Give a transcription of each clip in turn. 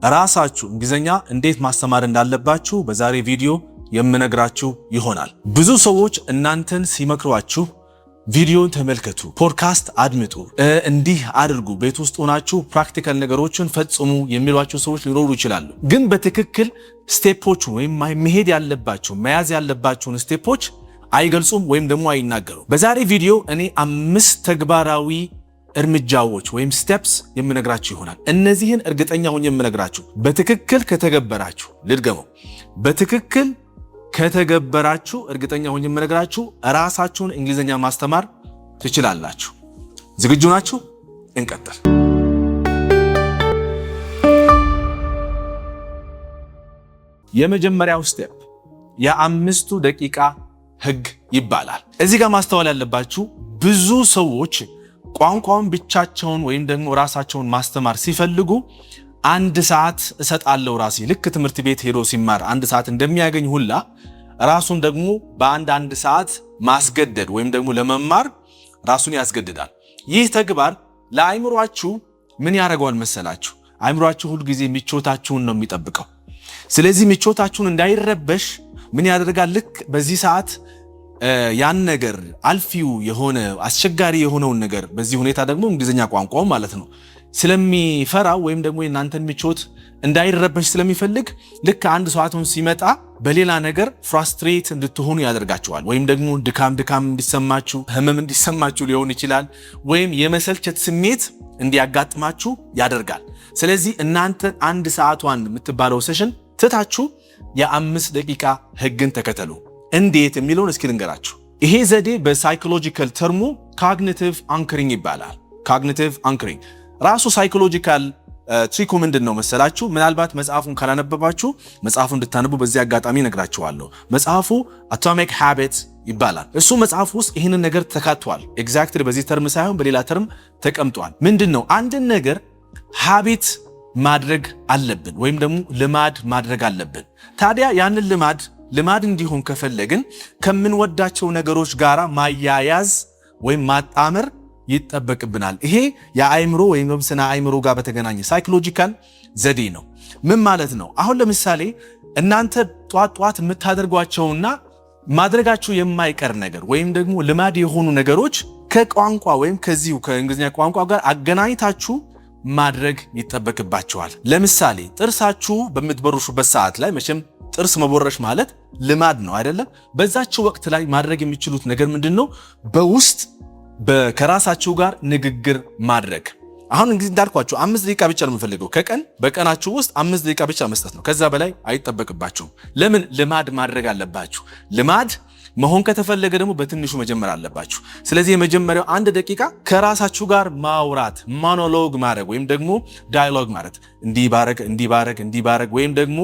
ራሳችሁ እንግሊዘኛ እንዴት ማስተማር እንዳለባችሁ በዛሬ ቪዲዮ የምነግራችሁ ይሆናል። ብዙ ሰዎች እናንተን ሲመክሯችሁ ቪዲዮን ተመልከቱ፣ ፖድካስት አድምጡ፣ እንዲህ አድርጉ፣ ቤት ውስጥ ሆናችሁ ፕራክቲካል ነገሮችን ፈጽሙ የሚሏቸው ሰዎች ሊኖሩ ይችላሉ። ግን በትክክል ስቴፖቹን ወይም መሄድ ያለባችሁ መያዝ ያለባችሁን ስቴፖች አይገልጹም ወይም ደግሞ አይናገሩም። በዛሬ ቪዲዮ እኔ 5 ተግባራዊ እርምጃዎች ወይም ስቴፕስ የምነግራችሁ ይሆናል። እነዚህን እርግጠኛ ሆኜ የምነግራችሁ በትክክል ከተገበራችሁ፣ ልድገመው፣ በትክክል ከተገበራችሁ እርግጠኛ ሆኜ የምነግራችሁ ራሳችሁን እንግሊዘኛ ማስተማር ትችላላችሁ። ዝግጁ ናችሁ? እንቀጥል። የመጀመሪያው ስቴፕ የ5 ደቂቃ ህግ ይባላል። እዚህ ጋር ማስተዋል ያለባችሁ ብዙ ሰዎች ቋንቋውን ብቻቸውን ወይም ደግሞ ራሳቸውን ማስተማር ሲፈልጉ 1 ሰዓት እሰጣለሁ ራሴ፣ ልክ ትምህርት ቤት ሄዶ ሲማር 1 ሰዓት እንደሚያገኝ ሁላ ራሱን ደግሞ በአንድ ሰዓት ማስገደድ ወይም ደግሞ ለመማር ራሱን ያስገድዳል። ይህ ተግባር ለአይምሯችሁ ምን ያደርገዋል መሰላችሁ? አይምሯችሁ ሁሉ ጊዜ ምቾታችሁን ነው የሚጠብቀው። ስለዚህ ምቾታችሁን እንዳይረበሽ ምን ያደርጋል? ልክ በዚህ ሰዓት ያን ነገር አልፊው የሆነ አስቸጋሪ የሆነውን ነገር በዚህ ሁኔታ ደግሞ እንግሊዘኛ ቋንቋው ማለት ነው ስለሚፈራ ወይም ደግሞ የናንተን ምቾት እንዳይረበሽ ስለሚፈልግ ልክ 1 ሰዓቱን ሲመጣ በሌላ ነገር ፍራስትሬት እንድትሆኑ ያደርጋችኋል። ወይም ደግሞ ድካም እንዲሰማችሁ፣ ህመም እንዲሰማችሁ ሊሆን ይችላል፣ ወይም የመሰልቸት ስሜት እንዲያጋጥማችሁ ያደርጋል። ስለዚህ እናንተ 1 ሰዓቷን የምትባለው ሴሽን ትታችሁ የ5 ደቂቃ ህግን ተከተሉ። እንዴት የሚለውን እስኪ ልንገራችሁ። ይሄ ዘዴ በሳይኮሎጂካል ተርሙ ኮግኒቲቭ አንከሪንግ ይባላል። ኮግኒቲቭ አንከሪንግ ራሱ ሳይኮሎጂካል ትሪኩ ምንድን ነው መሰላችሁ? ምናልባት መጽሐፉን ካላነበባችሁ መጽሐፉን እንድታነቡ በዚህ አጋጣሚ ነግራችኋለሁ። መጽሐፉ አቶሚክ ሃቢትስ ይባላል። እሱ መጽሐፍ ውስጥ ይህንን ነገር ተካቷል። ኤግዛክትሊ በዚህ ተርም ሳይሆን በሌላ ተርም ተቀምጧል። ምንድን ነው? አንድን ነገር ሃቢት ማድረግ አለብን ወይም ደግሞ ልማድ ማድረግ አለብን። ታዲያ ያንን ልማድ እንዲሆን ከፈለግን ከምንወዳቸው ነገሮች ጋር ማያያዝ ወይም ማጣመር ይጠበቅብናል። ይሄ የአእምሮ ወይም ስነ አእምሮ ጋር በተገናኘ ሳይኮሎጂካል ዘዴ ነው። ምን ማለት ነው? አሁን ለምሳሌ እናንተ ጧት የምታደርጓቸውና ማድረጋችሁ የማይቀር ነገር ወይም ደግሞ ልማድ የሆኑ ነገሮች ከቋንቋ ወይም ከዚሁ ከእንግሊዝኛ ቋንቋ ጋር አገናኝታችሁ ማድረግ ይጠበቅባቸዋል። ለምሳሌ ጥርሳችሁ በምትበሩሹበት ሰዓት ላይ መቼም ጥርስ መቦረሽ ማለት ልማድ ነው አይደለም? በዛችሁ ወቅት ላይ ማድረግ የሚችሉት ነገር ምንድነው? በውስጥ ከራሳችሁ ጋር ንግግር ማድረግ። አሁን እንግዲህ እንዳልኳችሁ 5 ደቂቃ ብቻ ነው የምፈልገው። በቀናችሁ ውስጥ 5 ደቂቃ ብቻ መስጠት ነው። ከዛ በላይ አይጠበቅባችሁም። ለምን? ልማድ ማድረግ አለባችሁ። ልማድ መሆን ከተፈለገ ደግሞ በትንሹ መጀመር አለባችሁ። ስለዚህ የመጀመሪያው 1 ደቂቃ ከራሳችሁ ጋር ማውራት፣ ሞኖሎግ ማድረግ ወይም ደግሞ ዳያሎግ ማለት እንዲባረግ ወይም ደግሞ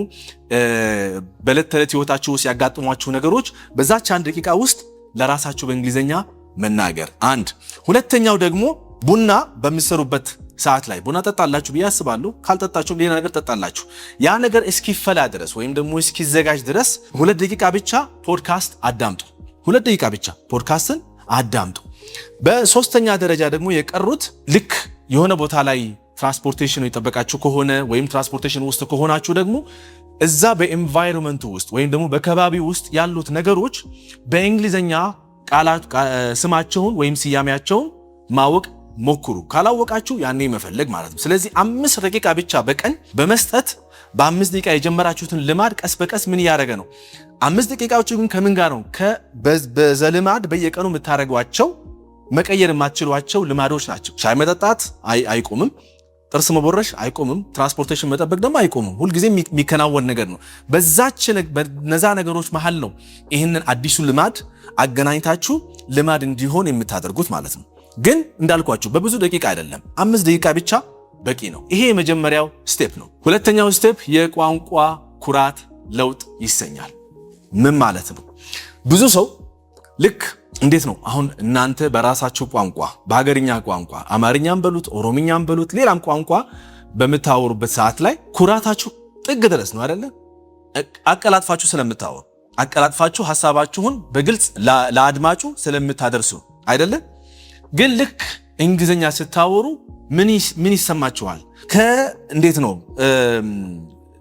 በዕለት ተዕለት ህይወታችሁ ውስጥ ያጋጥሟችሁ ነገሮች በዛች 1 ደቂቃ ውስጥ ለራሳችሁ በእንግሊዘኛ መናገር። 1 ሁለተኛው ደግሞ ቡና በሚሰሩበት ሰዓት ላይ ቡና ጠጣላችሁ ብዬ አስባለሁ። ካልጠጣችሁም ሌላ ነገር ጠጣላችሁ። ያ ነገር እስኪፈላ ድረስ ወይም ደግሞ እስኪዘጋጅ ድረስ 2 ደቂቃ ብቻ ፖድካስት አዳምጡ። 2 ደቂቃ ብቻ ፖድካስትን አዳምጡ። በሶስተኛ ደረጃ ደግሞ የቀሩት ልክ የሆነ ቦታ ላይ ትራንስፖርቴሽን የጠበቃችሁ ከሆነ ወይም ትራንስፖርቴሽን ውስጥ ከሆናችሁ ደግሞ እዛ በኤንቫይሮንመንቱ ውስጥ ወይም ደግሞ በከባቢው ውስጥ ያሉት ነገሮች በእንግሊዘኛ ቃላት ስማቸውን ወይም ስያሜያቸውን ማወቅ ሞክሩ። ካላወቃችሁ ያኔ መፈለግ ማለት ነው። ስለዚህ 5 ደቂቃ ብቻ በቀን በመስጠት በ5 ደቂቃ የጀመራችሁትን ልማድ ቀስ በቀስ ምን እያደረገ ነው? 5 ደቂቃዎቹ ግን ከምን ጋር ነው? በዘልማድ በየቀኑ የምታደርጓቸው መቀየር የማትችሏቸው ልማዶች ናቸው። ሻይ መጠጣት አይቆምም። ጥርስ መቦረሽ አይቆምም። ትራንስፖርቴሽን መጠበቅ ደግሞ አይቆምም። ሁልጊዜ የሚከናወን ነገር ነው። በነዛ ነገሮች መሃል ነው ይህንን አዲሱ ልማድ አገናኝታችሁ ልማድ እንዲሆን የምታደርጉት ማለት ነው። ግን እንዳልኳችሁ በብዙ ደቂቃ አይደለም፣ 5 ደቂቃ ብቻ በቂ ነው። ይሄ የመጀመሪያው ስቴፕ ነው። ሁለተኛው ስቴፕ የቋንቋ ኩራት ለውጥ ይሰኛል። ምን ማለት ነው? ብዙ ሰው ልክ እንዴት ነው አሁን እናንተ በራሳችሁ ቋንቋ በሀገርኛ ቋንቋ አማርኛም በሉት ኦሮምኛም በሉት ሌላም ቋንቋ በምታወሩበት ሰዓት ላይ ኩራታችሁ ጥግ ድረስ ነው አይደለ? አቀላጥፋችሁ ስለምታወሩ አቀላጥፋችሁ ሐሳባችሁን በግልጽ ለአድማጩ ስለምታደርሱ አይደለ? ግን ልክ እንግሊዝኛ ስታወሩ ምን ይሰማችኋል? እንዴት ነው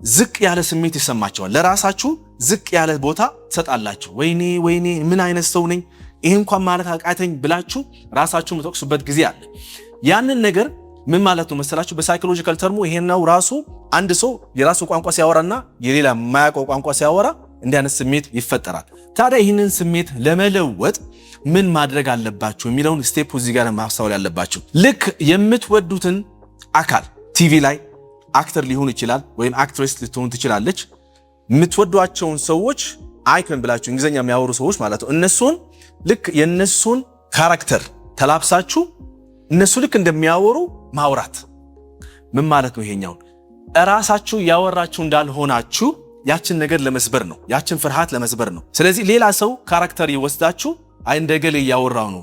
ዝቅ ያለ ስሜት ይሰማችኋል። ለራሳችሁ ዝቅ ያለ ቦታ ትሰጣላችሁ። ወይኔ ምን አይነት ሰው ነኝ ይሄ እንኳን ማለት አቃተኝ ብላችሁ ራሳችሁ የምትወቅሱበት ጊዜ አለ። ያንን ነገር ምን ማለት ነው መሰላችሁ? በሳይኮሎጂካል ተርሙ ይሄናው ራሱ አንድ ሰው የራሱ ቋንቋ ሲያወራና የሌላ የማያውቀው ቋንቋ ሲያወራ እንዲህ አይነት ስሜት ይፈጠራል። ታዲያ ይህንን ስሜት ለመለወጥ ምን ማድረግ አለባችሁ የሚለውን ስቴፕ እዚህ ጋር ማስተዋል ያለባችሁ። ልክ የምትወዱትን አካል ቲቪ ላይ አክተር ሊሆን ይችላል ወይም አክትሬስ ልትሆን ትችላለች። የምትወዷቸውን ሰዎች አይኮን ብላችሁ እንግሊዝኛ የሚያወሩ ሰዎች ማለት ነው። እነሱን ልክ የነሱን ካራክተር ተላብሳችሁ እነሱ ልክ እንደሚያወሩ ማውራት ምን ማለት ነው? ይሄኛው እራሳችሁ ያወራችሁ እንዳልሆናችሁ ያችን ነገር ለመስበር ነው። ያችን ፍርሃት ለመስበር ነው። ስለዚህ ሌላ ሰው ካራክተር ይወስዳችሁ እንደገለ ያወራው ነው።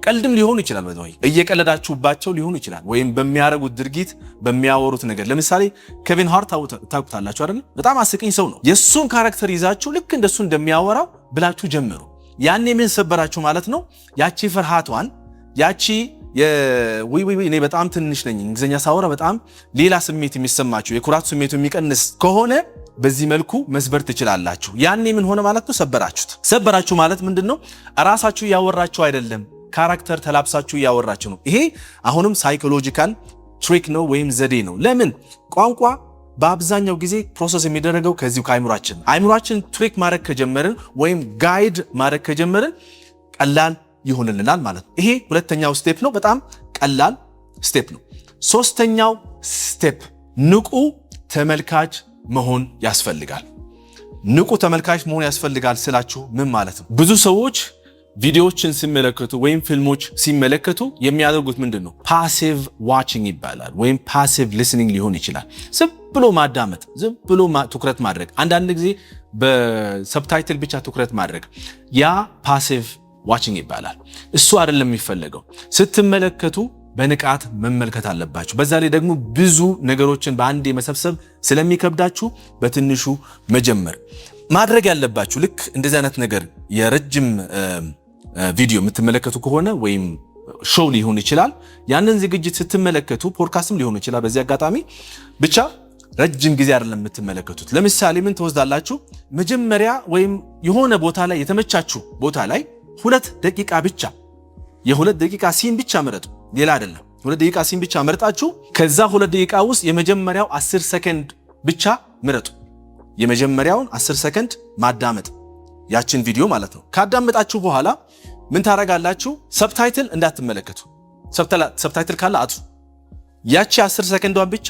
ቀልድም ሊሆን ይችላል፣ በዛው እየቀለዳችሁባቸው ሊሆን ይችላል፣ ወይም በሚያረጉት ድርጊት በሚያወሩት ነገር። ለምሳሌ ኬቪን ሃርት ታውቁታላችሁ አይደል? በጣም አስቂኝ ሰው ነው። የሱን ካራክተር ይዛችሁ ልክ እንደሱ እንደሚያወራው ብላችሁ ጀምሩ። ያኔ ምን ሰበራችሁ ማለት ነው? ያቺ ፍርሃቷን ያቺ እኔ በጣም ትንሽ ነኝ እንግሊዝኛ ሳወራ በጣም ሌላ ስሜት የሚሰማችሁ የኩራት ስሜቱ የሚቀንስ ከሆነ በዚህ መልኩ መስበር ትችላላችሁ። ያኔ ምን ሆነ ማለት ነው? ሰበራችሁ ማለት ምንድነው? ራሳችሁ ያወራችሁ አይደለም፣ ካራክተር ተላብሳችሁ ያወራችሁ ነው። ይሄ አሁንም ሳይኮሎጂካል ትሪክ ነው ወይም ዘዴ ነው። ለምን? ቋንቋ በአብዛኛው ጊዜ ፕሮሰስ የሚደረገው ከዚሁ ከአይምሯችን ትሪክ ማድረግ ከጀመርን ወይም ጋይድ ማድረግ ከጀመርን ቀላል ይሆንልናል ማለት ነው። ይሄ ሁለተኛው ስቴፕ ነው። በጣም ቀላል ስቴፕ ነው። ሶስተኛው ስቴፕ ንቁ ተመልካች መሆን ያስፈልጋል። ንቁ ተመልካች መሆን ያስፈልጋል ስላችሁ ምን ማለት ነው? ብዙ ሰዎች ቪዲዮዎችን ሲመለከቱ ወይም ፊልሞች ሲመለከቱ የሚያደርጉት ምንድነው? ፓሲቭ ዋቺንግ ይባላል ወይም ፓሲቭ ሊስኒንግ ሊሆን ይችላል። ዝም ብሎ ማዳመጥ፣ ዝም ብሎ ትኩረት ማድረግ፣ አንዳንድ ጊዜ በሰብታይትል ብቻ ትኩረት ማድረግ፣ ያ ፓሲቭ ዋቺንግ ይባላል። እሱ አይደለም የሚፈለገው። ስትመለከቱ በንቃት መመልከት አለባችሁ። በዛ ላይ ደግሞ ብዙ ነገሮችን በአንዴ መሰብሰብ ስለሚከብዳችሁ በትንሹ መጀመር ማድረግ ያለባችሁ። ልክ እንደዚህ አይነት ነገር የረጅም ቪዲዮ የምትመለከቱ ከሆነ ወይም ሾው ሊሆን ይችላል፣ ያንን ዝግጅት ስትመለከቱ ፖድካስትም ሊሆን ይችላል። በዚህ አጋጣሚ ብቻ ረጅም ጊዜ አይደለም የምትመለከቱት። ለምሳሌ ምን ተወስዳላችሁ? መጀመሪያ ወይም የሆነ ቦታ ላይ የተመቻችሁ ቦታ ላይ 2 ደቂቃ ብቻ የ2 ደቂቃ ሲን ብቻ ምረጡ። ሌላ አይደለም። 2 ደቂቃ ሲን ብቻ መርጣችሁ ከዛ 2 ደቂቃ ውስጥ የመጀመሪያው 10 ሰከንድ ብቻ ምረጡ። የመጀመሪያውን 10 ሰከንድ ማዳመጥ ያችን ቪዲዮ ማለት ነው። ካዳመጣችሁ በኋላ ምን ታረጋላችሁ? ሰብታይትል እንዳትመለከቱ። ሰብታይትል ካለ አጥፉ። ያቺ 10 ሰከንዷን ብቻ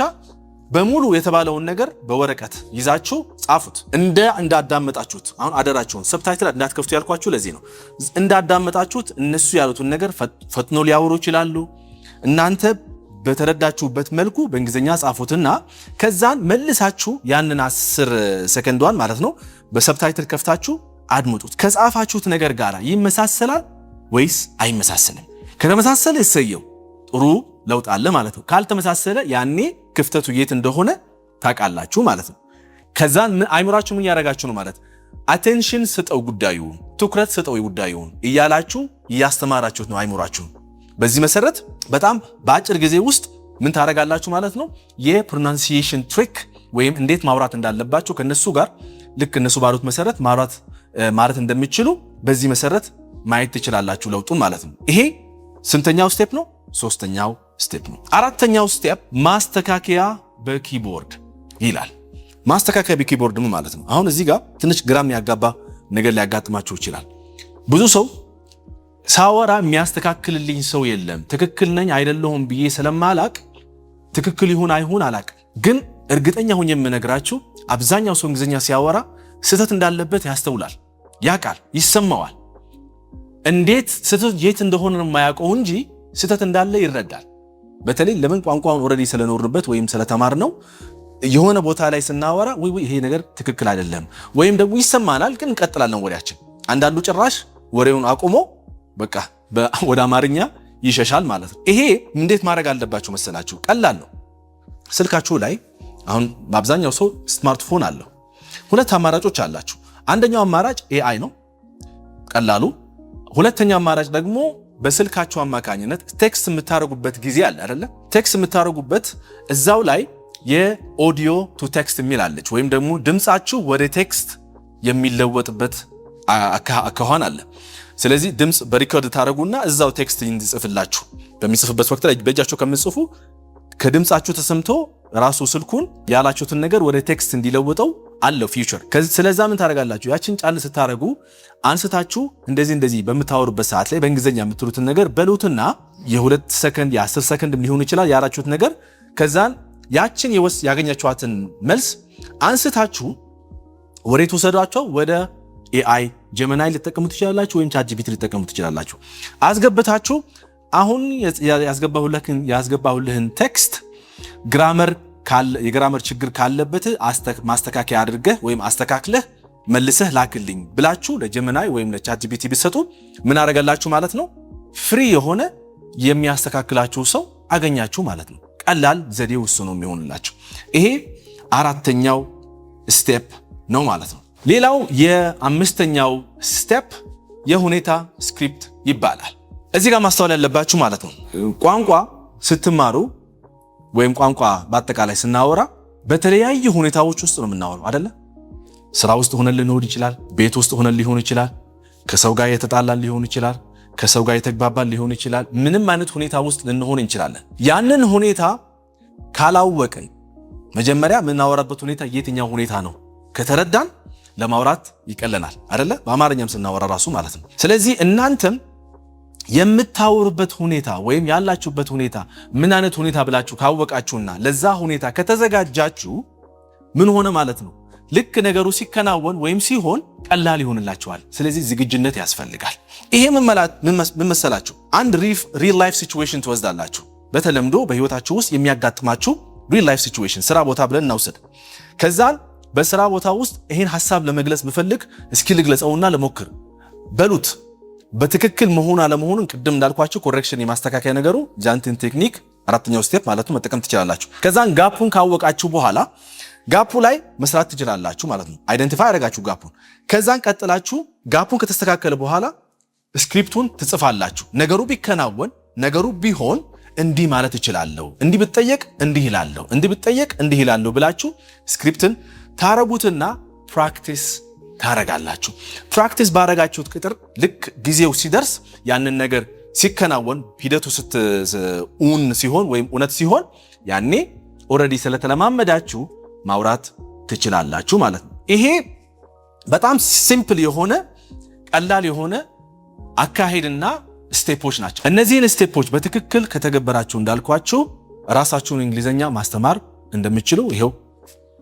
በሙሉ የተባለውን ነገር በወረቀት ይዛችሁ ጻፉት። እንዳዳመጣችሁት። አሁን አደራችሁን ሰብታይትል እንዳትከፍቱ ያልኳችሁ ለዚህ ነው። እንዳዳመጣችሁት እነሱ ያሉትን ነገር ፈጥኖ ሊያወሩ ይችላሉ። እናንተ በተረዳችሁበት መልኩ በእንግሊዝኛ ጻፉትና ከዛን መልሳችሁ ያንን 10 ሰከንዷን ማለት ነው በሰብታይትል ከፍታችሁ አድምጡት። ከጻፋችሁት ነገር ጋር ይመሳሰላል ወይስ አይመሳሰልም? ከተመሳሰለ እሰየው፣ ጥሩ ለውጥ አለ ማለት ነው። ካልተመሳሰለ ያኔ ክፍተቱ የት እንደሆነ ታውቃላችሁ ማለት ነው። ከዛን አይምራችሁ ምን ያደርጋችሁ ነው ማለት አቴንሽን ስጠው፣ ጉዳዩን ትኩረት ስጠው፣ ጉዳዩን እያላችሁ እያስተማራችሁት ነው አይምራችሁ። በዚህ መሰረት በጣም በአጭር ጊዜ ውስጥ ምን ታደርጋላችሁ ማለት ነው? የፕሮናንሲዬሽን ትሪክ ወይም እንዴት ማውራት እንዳለባችሁ ከነሱ ጋር ልክ እነሱ ባሉት መሰረት ማለት እንደሚችሉ በዚህ መሰረት ማየት ትችላላችሁ ለውጡን ማለት ነው። ይሄ ስንተኛው ስቴፕ ነው? 3ኛው ስቴፕ ነው። 4ኛው ስቴፕ ማስተካከያ በኪቦርድ ይላል። ማስተካከያ በኪቦርድ ማለት ነው። አሁን እዚህ ጋር ትንሽ ግራም ያጋባ ነገር ሊያጋጥማችሁ ይችላል። ብዙ ሰው ሳወራ የሚያስተካክልልኝ ሰው የለም፣ ትክክል ነኝ አይደለሁም ብዬ ስለማላቅ ትክክል ይሁን አይሁን አላቅ። ግን እርግጠኛ ሆኜ የምነግራችሁ አብዛኛው ሰው እንግሊዝኛ ሲያወራ ስህተት እንዳለበት ያስተውላል፣ ያውቃል፣ ይሰማዋል። እንዴት ስህተት የት እንደሆነ የማያውቀው እንጂ ስህተት እንዳለ ይረዳል። በተለይ ለምን ቋንቋውን ኦልሬዲ ስለኖርንበት ወይም ስለተማርነው የሆነ ቦታ ላይ ስናወራ ወይ ይሄ ነገር ትክክል አይደለም ወይም ደግሞ ይሰማናል፣ ግን እንቀጥላለን ወሬያችን። አንዳንዱ ጭራሽ ወሬውን አቁሞ በቃ ወደ አማርኛ ይሸሻል ማለት ነው። ይሄ እንዴት ማድረግ አለባችሁ መሰላችሁ? ቀላል ነው። ስልካችሁ ላይ አሁን በአብዛኛው ሰው ስማርትፎን አለው። 2 አማራጮች አላችሁ። አንደኛው አማራጭ ኤአይ ነው ቀላሉ። ሁለተኛው አማራጭ ደግሞ በስልካችሁ አማካኝነት ቴክስት የምታረጉበት ጊዜ አለ አይደለ? ቴክስት የምታረጉበት እዛው ላይ የኦዲዮ ቱ ቴክስት የሚላለች ወይም ደግሞ ድምጻችሁ ወደ ቴክስት የሚለወጥበት አካሆን አለ። ስለዚህ ድምጽ በሪኮርድ ታረጉና እዛው ቴክስት እንዲጽፍላችሁ በሚጽፍበት ወቅት ላይ በእጃችሁ ከምጽፉ ከድምጻችሁ ተሰምቶ ራሱ ስልኩን ያላችሁትን ነገር ወደ ቴክስት እንዲለውጠው አለው ፊቸር። ስለዛ ምን ታረጋላችሁ? ያችን ጫን ስታረጉ አንስታችሁ እንደዚህ በምታወሩበት ሰዓት ላይ በእንግሊዘኛ የምትሉትን ነገር በሉትና የ2 ሰከንድ የ10 ሰከንድ ሊሆን ይችላል ያላችሁት ነገር ከዛን ያችን ያገኛችኋትን መልስ አንስታችሁ ወደ ተወሰዷቸው ወደ ኤአይ ጀሚናይ ልትጠቀሙ ትችላላችሁ ወይም ቻትጂፒቲ ልትጠቀሙ ትችላላችሁ። አስገብታችሁ አሁን ያስገባሁልህን ቴክስት የግራመር ችግር ካለበት ማስተካከያ አድርገህ ወይም አስተካክለህ መልሰህ ላክልኝ ብላችሁ ለጀሚናይ ወይም ለቻትጂፒቲ ቢሰጡ ምን አደረጋላችሁ ማለት ነው? ፍሪ የሆነ የሚያስተካክላችሁ ሰው አገኛችሁ ማለት ነው። ቀላል ዘዴው እሱ ነው የሚሆንላችሁ። ይሄ 4ኛው ስቴፕ ነው ማለት ነው። ሌላው የ5ኛው ስቴፕ የሁኔታ ስክሪፕት ይባላል። እዚህ ጋር ማስተዋል ያለባችሁ ማለት ነው ቋንቋ ስትማሩ ወይም ቋንቋ በአጠቃላይ ስናወራ በተለያዩ ሁኔታዎች ውስጥ ነው የምናወራው አይደለ? ስራ ውስጥ ሆነን ሊሆን ይችላል፣ ቤት ውስጥ ሆነን ሊሆን ይችላል፣ ከሰው ጋር የተጣላን ሊሆን ይችላል፣ ከሰው ጋር የተግባባን ሊሆን ይችላል። ምንም አይነት ሁኔታ ውስጥ ልንሆን እንችላለን። ያንን ሁኔታ ካላወቅን መጀመሪያ የምናወራበት ሁኔታ የትኛው ሁኔታ ነው ከተረዳን ለማውራት ይቀለናል አይደለ? በአማርኛም ስናወራ ራሱ ማለት ነው። ስለዚህ እናንተም የምታወሩበት ሁኔታ ወይም ያላችሁበት ሁኔታ ምን አይነት ሁኔታ ብላችሁ ካወቃችሁና ለዛ ሁኔታ ከተዘጋጃችሁ ምን ሆነ ማለት ነው? ልክ ነገሩ ሲከናወን ወይም ሲሆን ቀላል ይሆንላችኋል። ስለዚህ ዝግጁነት ያስፈልጋል። ይሄ ምን መሰላችሁ? አንድ ሪል ላይፍ ሲቹዌሽን ትወስዳላችሁ። በተለምዶ በህይወታችሁ ውስጥ የሚያጋጥማችሁ ሪል ላይፍ ሲቹዌሽን ስራ ቦታ ብለን እናውሰድ። ከዛን በስራ ቦታ ውስጥ ይሄን ሐሳብ ለመግለጽ ብፈልግ እስኪ ልግለጸውና ለሞክር በሉት። በትክክል መሆን አለመሆኑን ቅድም እንዳልኳችሁ ኮሬክሽን የማስተካከያ ነገሩ ጃንቲን ቴክኒክ 4ኛው ስቴፕ ማለት ነው መጠቀም ትችላላችሁ። ከዛን ጋፑን ካወቃችሁ በኋላ ጋፑ ላይ መስራት ትችላላችሁ ማለት ነው። አይደንቲፋይ አደረጋችሁ ጋፑን። ከዛን ቀጥላችሁ ጋፑን ከተስተካከለ በኋላ ስክሪፕቱን ትጽፋላችሁ። ነገሩ ቢከናወን ነገሩ ቢሆን እንዲህ ማለት እችላለሁ፣ እንዲህ ብትጠየቅ እንዲህ ይላለሁ፣ እንዲህ ብትጠየቅ እንዲህ ይላለሁ ብላችሁ ስክሪፕትን ታረጉትና ፕራክቲስ ታረጋላችሁ። ፕራክቲስ ባረጋችሁት ቁጥር ልክ ጊዜው ሲደርስ ያንን ነገር ሲከናወን ሂደቱ ኡን ሲሆን ወይም እውነት ሲሆን ያኔ ኦልሬዲ ስለተለማመዳችሁ ማውራት ትችላላችሁ ማለት ነው። ይሄ በጣም ሲምፕል የሆነ ቀላል የሆነ አካሄድና ስቴፖች ናቸው። እነዚህን ስቴፖች በትክክል ከተገበራችሁ እንዳልኳችሁ ራሳችሁን እንግሊዘኛ ማስተማር እንደምትችሉ ይሄው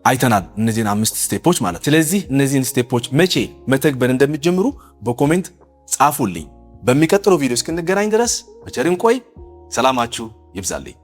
አይተናል። እነዚህን 5 ስቴፖች ማለት። ስለዚህ እነዚህን ስቴፖች መቼ መተግበር እንደምትጀምሩ በኮሜንት ጻፉልኝ። በሚቀጥለው ቪዲዮ እስክንገናኝ ድረስ በቸር እንቆይ። ሰላማችሁ ይብዛልኝ።